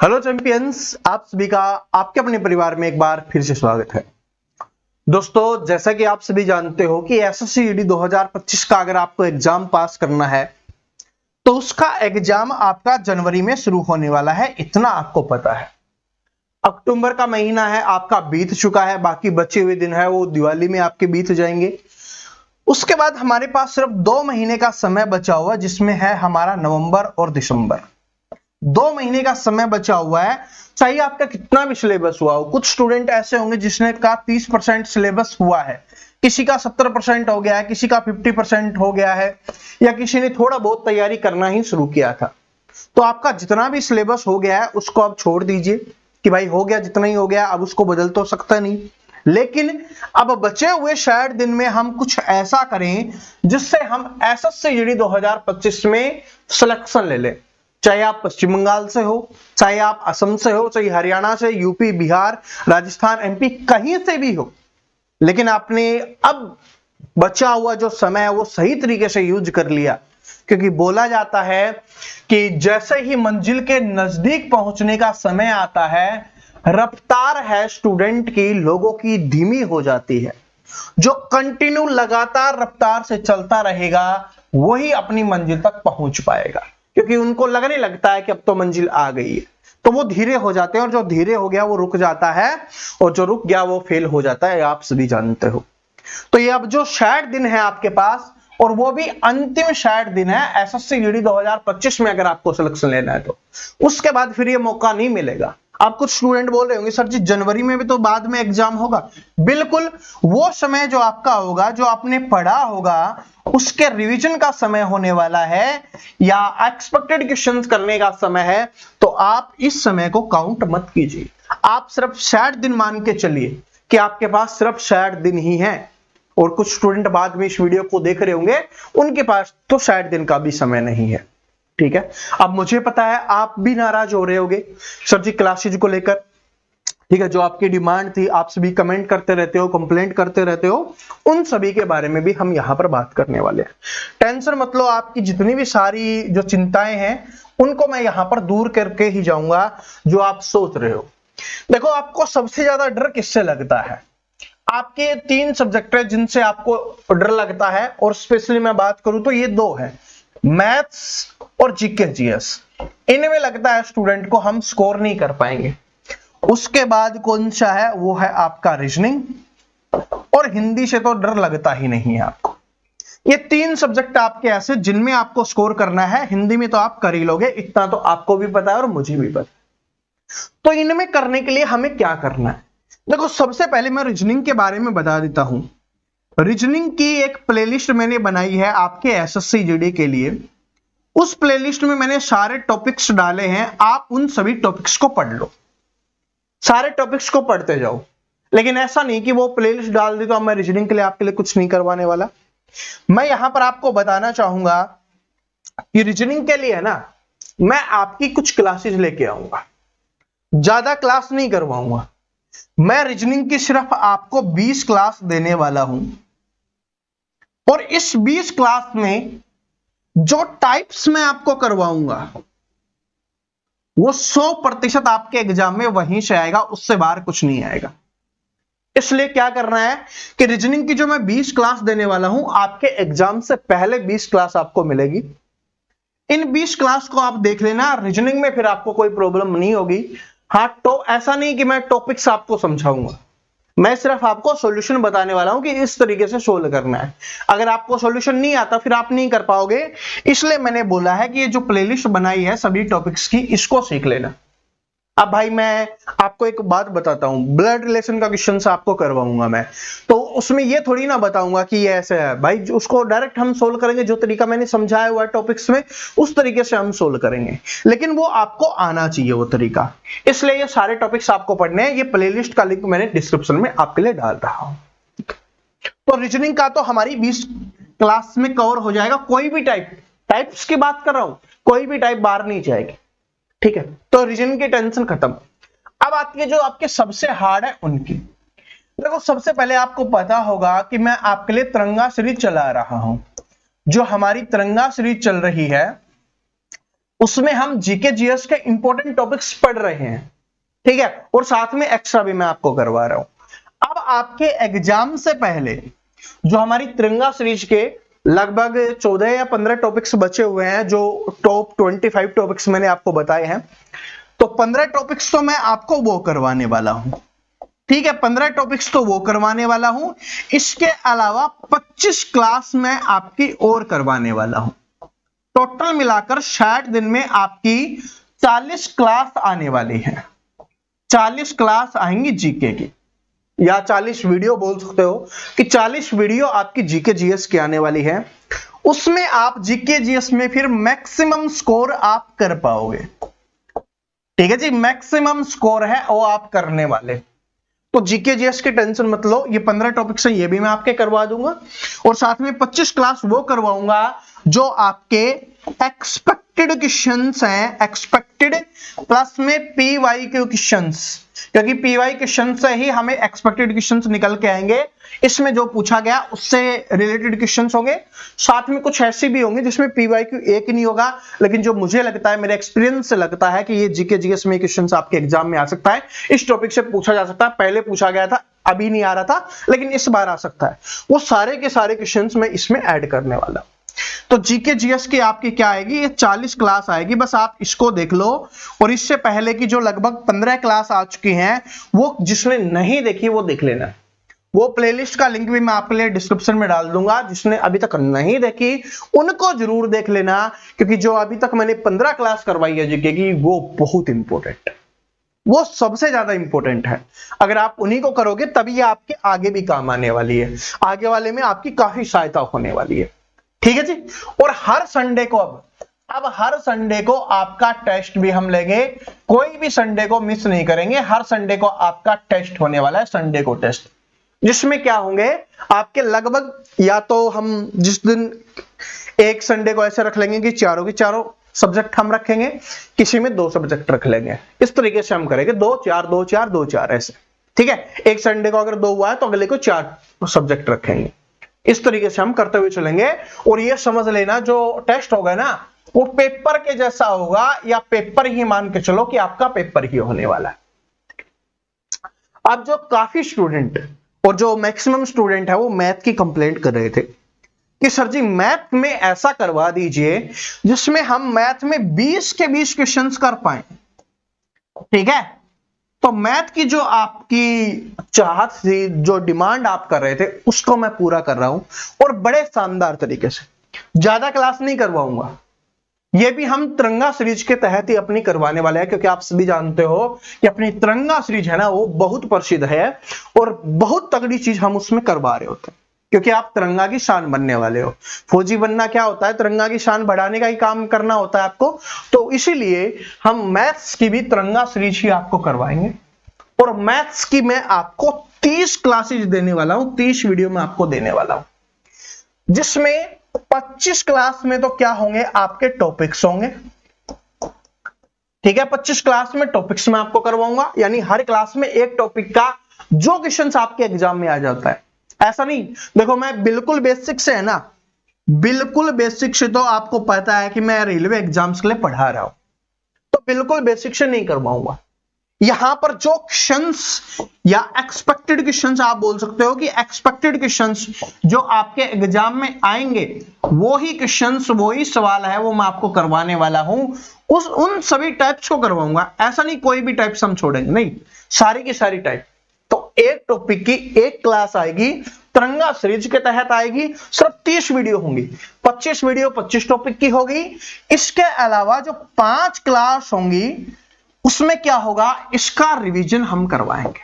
Hello champions, आप सभी का आपके अपने परिवार में एक बार फिर से स्वागत है। दोस्तों, जैसा कि आप सभी जानते हो कि एसएससी जीडी 2025 का अगर आपको एग्जाम पास करना है तो उसका एग्जाम आपका जनवरी में शुरू होने वाला है, इतना आपको पता है। अक्टूबर का महीना है आपका बीत चुका है, बाकी बचे हुए दिन है वो दिवाली में आपके बीत जाएंगे। उसके बाद हमारे पास सिर्फ 2 महीने का समय बचा हुआ, जिसमें है हमारा नवंबर और दिसंबर। 2 महीने का समय बचा हुआ है, चाहे आपका कितना भी सिलेबस हुआ हो। कुछ स्टूडेंट ऐसे होंगे जिसने का 30% सिलेबस हुआ है, किसी का 70% हो गया है, किसी का 50% हो गया है, या किसी ने थोड़ा बहुत तैयारी करना ही शुरू किया था। तो आपका जितना भी सिलेबस हो गया है उसको आप छोड़ दीजिए कि भाई हो गया, जितना ही हो गया, अब उसको बदल तो सकता नहीं। लेकिन अब बचे हुए शायद दिन में हम कुछ ऐसा करें जिससे हम एसएससी जीडी 2025 में सिलेक्शन ले लें। चाहे आप पश्चिम बंगाल से हो, चाहे आप असम से हो, चाहे हरियाणा से, यूपी, बिहार, राजस्थान, एमपी, कहीं से भी हो, लेकिन आपने अब बचा हुआ जो समय है वो सही तरीके से यूज कर लिया। क्योंकि बोला जाता है कि जैसे ही मंजिल के नजदीक पहुंचने का समय आता है, रफ्तार है स्टूडेंट की लोगों की धीमी हो जाती है। जो कंटिन्यू लगातार रफ्तार से चलता रहेगा वही अपनी मंजिल तक पहुंच पाएगा, क्योंकि उनको लगने लगता है कि अब तो मंजिल आ गई है, तो वो धीरे हो जाते हैं, और जो धीरे हो गया वो रुक जाता है, और जो रुक गया वो फेल हो जाता है, आप सभी जानते हो। तो ये अब जो शायद दिन है आपके पास, और वो भी अंतिम शायद दिन है एसएससी जीडी 2025 में, अगर आपको सिलेक्शन लेना है तो उसके बाद फिर ये मौका नहीं मिलेगा। आप कुछ स्टूडेंट बोल रहे होंगे सर जी जनवरी में भी तो बाद में एग्जाम होगा। बिल्कुल, वो समय जो आपका होगा, जो आपने पढ़ा होगा, उसके रिवीजन का समय होने वाला है, या एक्सपेक्टेड क्वेश्चंस करने का समय है। तो आप इस समय को काउंट मत कीजिए, आप सिर्फ 60 दिन मान के चलिए कि आपके पास सिर्फ 60 दिन ही है। और कुछ स्टूडेंट बाद में इस वीडियो को देख रहे होंगे, उनके पास तो 60 दिन का भी समय नहीं है। ठीक है, अब मुझे पता है आप भी नाराज हो रहे होंगे सर जी क्लासेज को लेकर। ठीक है, जो आपकी डिमांड थी, आप सभी कमेंट करते रहते हो, कंप्लेंट करते रहते हो, उन सभी के बारे में भी हम यहां पर बात करने वाले हैं। टेंशन मत लो, आपकी जितनी भी सारी जो चिंताएं हैं उनको मैं यहां पर दूर करके ही जाऊंगा जो आप सोच रहे हो। देखो, आपको सबसे ज्यादा डर किससे लगता है? आपके 3 सब्जेक्ट है जिनसे आपको डर लगता है, और स्पेशली मैं बात करूं तो ये 2 है, मैथ्स और जीके जीएस। इनमें लगता है स्टूडेंट को हम स्कोर नहीं कर पाएंगे। उसके बाद कौन सा है? वो है आपका रीजनिंग, और हिंदी से तो डर लगता ही नहीं है आपको। ये 3 सब्जेक्ट आपके ऐसे जिनमें आपको स्कोर करना है। हिंदी में तो आप कर ही लोगे, इतना तो आपको भी पता है और मुझे भी पता है। तो इनमें करने के लिए हमें क्या करना है? देखो, सबसे पहले मैं रीजनिंग के बारे में बता देता हूं। रीजनिंग की एक प्लेलिस्ट मैंने बनाई है आपके एसएससी जीडी के लिए। उस प्लेलिस्ट में मैंने सारे टॉपिक्स डाले हैं, आप उन सभी टॉपिक्स को पढ़ लो, सारे टॉपिक्स को पढ़ते जाओ। लेकिन ऐसा नहीं कि वो प्लेलिस्ट डाल दी तो अब मैं रीजनिंग के लिए आपके लिए कुछ नहीं करवाने वाला। मैं यहां पर आपको बताना चाहूंगा कि रीजनिंग के लिए ना मैं आपकी कुछ क्लासेस लेके आऊंगा, ज्यादा क्लास नहीं करवाऊंगा। मैं रीजनिंग की सिर्फ आपको 20 क्लास देने वाला हूं, और इस 20 क्लास में जो टाइप्स मैं आपको करवाऊंगा वो 100% आपके एग्जाम में वहीं से आएगा, उससे बाहर कुछ नहीं आएगा। इसलिए क्या करना है कि रीजनिंग की जो मैं 20 क्लास देने वाला हूं, आपके एग्जाम से पहले 20 क्लास आपको मिलेगी। इन 20 क्लास को आप देख लेना, रीजनिंग में फिर आपको कोई प्रॉब्लम नहीं होगी। हाँ, तो ऐसा नहीं कि मैं टॉपिक्स आपको समझाऊंगा, मैं सिर्फ आपको सॉल्यूशन बताने वाला हूं कि इस तरीके से सोल्व करना है। अगर आपको सॉल्यूशन नहीं आता फिर आप नहीं कर पाओगे। इसलिए मैंने बोला है कि ये जो प्लेलिस्ट बनाई है सभी टॉपिक्स की, इसको सीख लेना। अब भाई मैं आपको एक बात बताता हूं, ब्लड रिलेशन का क्वेश्चन से आपको करवाऊंगा मैं, तो उसमें ये थोड़ी ना बताऊंगा कि ये ऐसे है भाई, उसको डायरेक्ट हम सोल्व करेंगे। जो तरीका मैंने समझाया हुआ है टॉपिक्स में, उस तरीके से हम सोल्व करेंगे, लेकिन वो आपको आना चाहिए वो तरीका। इसलिए ये सारे टॉपिक्स आपको पढ़ने हैं। ये प्लेलिस्ट का लिंक मैंने डिस्क्रिप्शन में आपके लिए डाल रहा हूं। तो रीजनिंग का तो हमारी 20 क्लास में कवर हो जाएगा। कोई भी टाइप्स की बात कर रहा हूं, कोई भी टाइप बाहर नहीं जाएगी। ठीक है, तो रीजनिंग की टेंशन खत्म। अब आती है जो आपके सबसे हार्ड है उनकी। देखो, सबसे पहले आपको पता होगा कि मैं आपके लिए तिरंगा सीरीज चला रहा हूं। जो हमारी तिरंगा सीरीज चल रही है, उसमें हम जीके जीएस के इंपॉर्टेंट टॉपिक्स पढ़ रहे हैं, ठीक है, और साथ में एक्स्ट्रा भी मैं आपको करवा रहा हूं। अब आपके एग्जाम से पहले जो हमारी तिरंगा सीरीज के लगभग 14 या 15 टॉपिक्स बचे हुए हैं, जो टॉप 25 टॉपिक्स मैंने आपको बताए हैं, तो 15 टॉपिक्स तो मैं आपको वो करवाने वाला हूं, ठीक है, 15 टॉपिक्स तो वो करवाने वाला हूं। इसके अलावा 25 क्लास मैं आपकी और करवाने वाला हूं। टोटल मिलाकर 60 दिन में आपकी 40 क्लास आने वाली है। 40 क्लास आएंगी जीके की, या 40 वीडियो बोल सकते हो कि 40 वीडियो आपकी जीके जीएस की आने वाली है। उसमें आप जीके जीएस में फिर मैक्सिमम स्कोर आप कर पाओगे, ठीक है जी, मैक्सिमम स्कोर है वो आप करने वाले। तो जीके जीएस की टेंशन मत लो, ये 15 टॉपिक्स हैं, ये भी मैं आपके करवा दूंगा, और साथ में 25 क्लास वो करवाऊंगा जो आपके एक्सपेक्टेड क्वेश्चंस हैं, एक्सपेक्टेड प्लस में पीवाईक्यू क्वेश्चंस, क्योंकि पीवाई क्वेश्चन से ही हमें एक्सपेक्टेड क्वेश्चंस निकल के आएंगे। इसमें जो पूछा गया उससे रिलेटेड क्वेश्चंस होंगे, साथ में कुछ ऐसे भी होंगे जिसमें पीवाईक्यू एक नहीं होगा, लेकिन जो मुझे लगता है, मेरे एक्सपीरियंस से लगता है कि ये जीके जीएस में क्वेश्चंस आपके एग्जाम में आ सकता है, इस टॉपिक से पूछा जा सकता है। पहले पूछा गया था, अभी नहीं आ रहा था, लेकिन इस बार आ सकता है। वो सारे के सारे क्वेश्चंस मैं इसमें ऐड करने वाला हूं। तो जीके जीएस की आपकी क्या आएगी, ये 40 क्लास आएगी, बस आप इसको देख लो। और इससे पहले की जो लगभग 15 क्लास आ चुकी हैं, वो जिसने नहीं देखी वो देख लेना। वो प्लेलिस्ट का लिंक भी मैं आपके लिए डिस्क्रिप्शन में डाल दूंगा। जिसने अभी तक नहीं देखी उनको जरूर देख लेना, क्योंकि जो अभी तक मैंने 15 क्लास करवाई है जीके की, वो बहुत इंपॉर्टेंट है, वो सबसे ज्यादा इंपॉर्टेंट है। अगर आप उन्हीं को करोगे तभी आपके आगे भी काम आने वाली है, आगे वाले में आपकी काफी सहायता होने वाली है, ठीक है जी। और हर संडे को अब हर संडे को आपका टेस्ट भी हम लेंगे, कोई भी संडे को मिस नहीं करेंगे। हर संडे को आपका टेस्ट होने वाला है, संडे को टेस्ट, जिसमें क्या होंगे आपके लगभग, या तो हम जिस दिन एक संडे को ऐसे रख लेंगे कि चारों की चारों सब्जेक्ट हम रखेंगे, किसी में 2 सब्जेक्ट रख लेंगे, इस तरीके से हम करेंगे 2 4 2 4 2 4 ऐसे, ठीक है। एक संडे को अगर 2 हुआ है तो अगले को 4 सब्जेक्ट रखेंगे, इस तरीके से हम करते हुए चलेंगे। और ये समझ लेना जो टेस्ट होगा ना, वो पेपर के जैसा होगा, या पेपर ही मान के चलो कि आपका पेपर ही होने वाला है। अब जो काफी स्टूडेंट और जो मैक्सिमम स्टूडेंट है वो मैथ की कंप्लेंट कर रहे थे कि सर जी मैथ में ऐसा करवा दीजिए जिसमें हम मैथ में 20 के 20 क्वेश्चंस कर पाए, ठीक है। तो मैथ की जो आपकी चाहत थी, जो डिमांड आप कर रहे थे, उसको मैं पूरा कर रहा हूं, और बड़े शानदार तरीके से। ज्यादा क्लास नहीं करवाऊंगा, ये भी हम तिरंगा सीरीज के तहत ही अपनी करवाने वाले हैं, क्योंकि आप सभी जानते हो कि अपनी तिरंगा सीरीज है ना, वो बहुत प्रसिद्ध है और बहुत तगड़ी चीज हम उसमें करवा रहे होते हैं, क्योंकि आप तिरंगा की शान बनने वाले हो। फौजी बनना क्या होता है, तिरंगा की शान बढ़ाने का ही काम करना होता है आपको। तो इसीलिए हम मैथ्स की भी तिरंगा सीरीज ही आपको करवाएंगे, और मैथ्स की मैं आपको 30 क्लासेज देने वाला हूं, 30 वीडियो में आपको देने वाला हूं, जिसमें 25 क्लास में तो क्या होंगे आपके टॉपिक्स होंगे, ठीक है। 25 क्लास में टॉपिक्स में आपको करवाऊंगा, यानी हर क्लास में एक टॉपिक का जो क्वेश्चंस आपके एग्जाम में आ जाता है। ऐसा नहीं, देखो मैं बिल्कुल बेसिक से है ना, बिल्कुल बेसिक से तो आपको पता है कि मैं रेलवे एग्जाम्स के लिए पढ़ा रहा हूं, तो बिल्कुल बेसिक से नहीं करवाऊंगा। यहां पर जो क्वेश्चंस या एक्सपेक्टेड क्वेश्चंस आप बोल सकते हो कि एक्सपेक्टेड क्वेश्चंस जो आपके एग्जाम में आएंगे, वो ही क्वेश्चंस, वो ही सवाल है, वो मैं आपको करवाने वाला हूं। उन सभी टाइप्स को करवाऊंगा, ऐसा नहीं कोई भी टाइप्स हम छोड़ेंगे, नहीं, सारी की सारी टाइप। तो एक टॉपिक की एक क्लास आएगी, तिरंगा सीरीज के तहत आएगी, सिर्फ 30 वीडियो होंगी, 25 वीडियो 25 टॉपिक की होगी। इसके अलावा जो 5 क्लास होंगी उसमें क्या होगा, इसका रिवीजन हम करवाएंगे,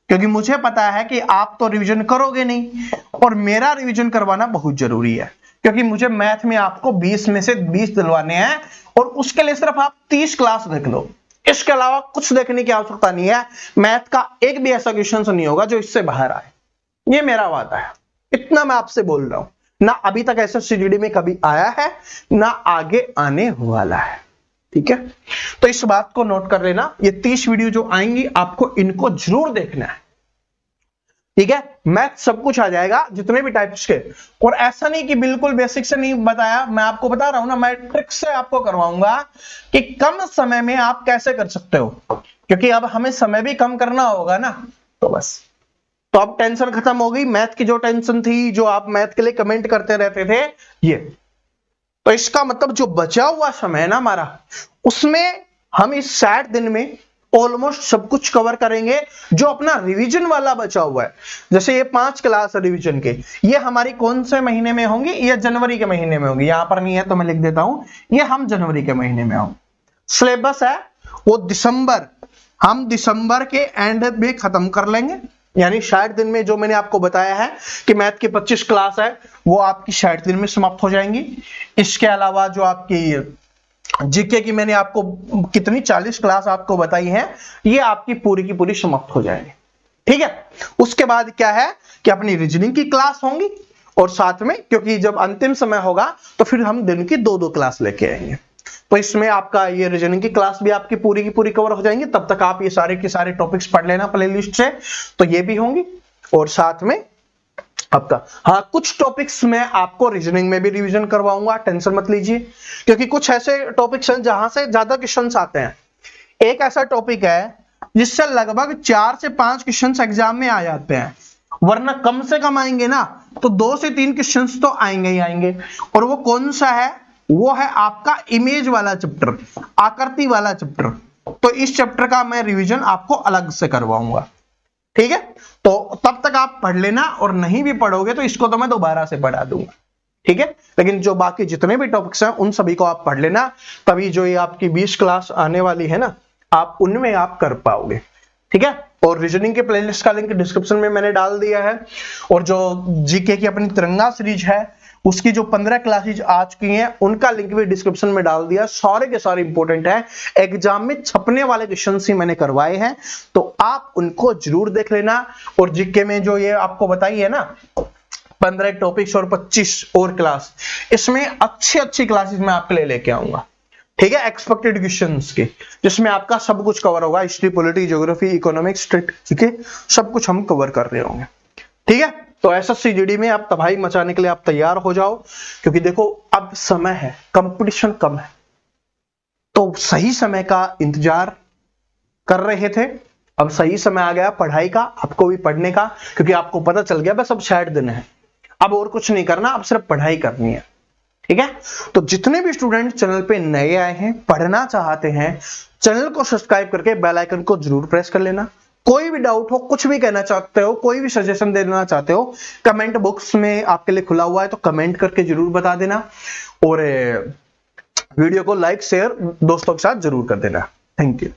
क्योंकि मुझे पता है कि आप तो रिवीजन करोगे नहीं, और मेरा रिवीजन करवाना बहुत जरूरी है, क्योंकि मुझे मैथ में आपको 20 में से 20 दिलवाने हैं, और उसके लिए सिर्फ आप 30 क्लास देख लो, इसके अलावा कुछ देखने की आवश्यकता नहीं है। मैथ का एक भी ऐसा क्वेश्चन नहीं होगा जो इससे बाहर आए, ये मेरा वादा है, इतना मैं आपसे बोल रहा हूं। ना अभी तक एसएससीजीडी में कभी आया है, ना आगे आने वाला है, ठीक है। तो इस बात को नोट कर लेना, ये 30 वीडियो जो आएंगी आपको इनको जरूर देखना है। ठीक है, मैथ सब कुछ आ जाएगा, जितने भी टाइप्स के। और ऐसा नहीं कि बिल्कुल बेसिक से नहीं बताया, मैं आपको बता रहा हूं ना, मैं ट्रिक से आपको करवाऊंगा कि कम समय में आप कैसे कर सकते हो, क्योंकि अब हमें समय भी कम करना होगा ना। तो बस, तो अब टेंशन खत्म हो गई, मैथ की जो टेंशन थी, जो आप मैथ के लिए कमेंट करते रहते थे, ये। तो इसका मतलब जो बचा हुआ समय है ना हमारा, उसमें हम इस 60 दिन में ऑलमोस्ट सब कुछ कवर करेंगे जो अपना रिवीजन वाला बचा हुआ है। जैसे ये 5 क्लास रिवीजन के, ये हमारी कौन से महीने में होंगी? ये जनवरी के महीने में होंगी। यहां पर नहीं है तो मैं लिख देता हूं, ये हम जनवरी के महीने में होंगे। सिलेबस है वो दिसंबर, हम दिसंबर के एंड में खत्म कर लेंगे। यानी 60 दिन में जो मैंने आपको बताया है कि मैथ की 25 क्लास है, वो आपकी 60 दिन में समाप्त हो जाएंगी। इसके अलावा जो आपकी जीके की मैंने आपको कितनी 40 क्लास आपको बताई है, ये आपकी पूरी की पूरी समाप्त हो जाएगी। ठीक है, उसके बाद क्या है कि अपनी रीजनिंग की क्लास होंगी, और साथ में क्योंकि जब अंतिम समय होगा तो फिर हम दिन की 2-2 क्लास लेके आएंगे। तो इसमें आपका ये रीजनिंग की क्लास भी आपकी पूरी की पूरी कवर हो जाएंगी। तब तक आप ये सारे के सारे टॉपिक्स पढ़ लेना प्लेलिस्ट से, तो ये भी होंगी। और साथ में आपका, हाँ, कुछ टॉपिक्स मैं आपको रीजनिंग में भी रिवीजन करवाऊंगा, टेंशन मत लीजिए, क्योंकि कुछ ऐसे टॉपिक्स हैं जहां से ज्यादा क्वेश्चंस आते हैं। एक ऐसा टॉपिक है जिससे लगभग 4 से 5 क्वेश्चंस एग्जाम में आ जाते हैं, वरना कम से कम आएंगे ना तो 2 से 3 क्वेश्चंस तो आएंगे ही आएंगे। और वो कौन सा है? वो है आपका इमेज वाला चैप्टर, आकृति वाला चैप्टर। तो इस चैप्टर का मैं रिवीजन आपको अलग से करवाऊंगा। ठीक है, तो तब तक आप पढ़ लेना, और नहीं भी पढ़ोगे तो इसको तो मैं दोबारा से पढ़ा दूंगा। ठीक है, लेकिन जो बाकी जितने भी टॉपिक्स हैं उन सभी को आप पढ़ लेना, तभी जो ये आपकी 20 क्लास आने वाली है ना, आप उनमें आप कर पाओगे। ठीक है, और रीजनिंग के प्लेलिस्ट का लिंक डिस्क्रिप्शन में मैंने डाल दिया है, और जो जीके की अपनी तिरंगा सीरीज है उसकी जो 15 क्लासेज आ चुकी हैं उनका लिंक भी डिस्क्रिप्शन में डाल दिया। सारे के सारे इंपॉर्टेंट है, एग्जाम में छपने वाले क्वेश्चन ही मैंने करवाए हैं, तो आप उनको जरूर देख लेना। और जीके में जो ये आपको बताई है ना 15 टॉपिक्स और 25 और क्लास, इसमें अच्छी क्लासेस मैं आपके लिए लेके आऊंगा। ठीक है, एक्सपेक्टेड क्वेश्चंस की, जिसमें आपका सब कुछ कवर होगा, हिस्ट्री, पॉलिटी, ज्योग्राफी, इकोनॉमिक्स, ठीक है, सब कुछ हम कवर कर रहे होंगे। ठीक है, तो एसएससी जीडी में आप तबाही मचाने के लिए आप तैयार हो जाओ, क्योंकि देखो अब समय है, कंपटीशन कम है, तो सही समय का इंतजार कर रहे थे, अब सही समय आ गया पढ़ाई का, आपको भी पढ़ने का, क्योंकि आपको पता चल गया बस अब 60 दिन है, अब और कुछ नहीं करना, अब सिर्फ पढ़ाई करनी है। ठीक है, तो जितने भी स्टूडेंट चैनल पे नए आए हैं, पढ़ना चाहते हैं, चैनल को सब्सक्राइब करके बेल आइकन को जरूर प्रेस कर लेना। कोई भी डाउट हो, कुछ भी कहना चाहते हो, कोई भी सजेशन देना चाहते हो, कमेंट बॉक्स में आपके लिए खुला हुआ है, तो कमेंट करके जरूर बता देना, और वीडियो को लाइक शेयर दोस्तों के साथ जरूर कर देना। Thank you.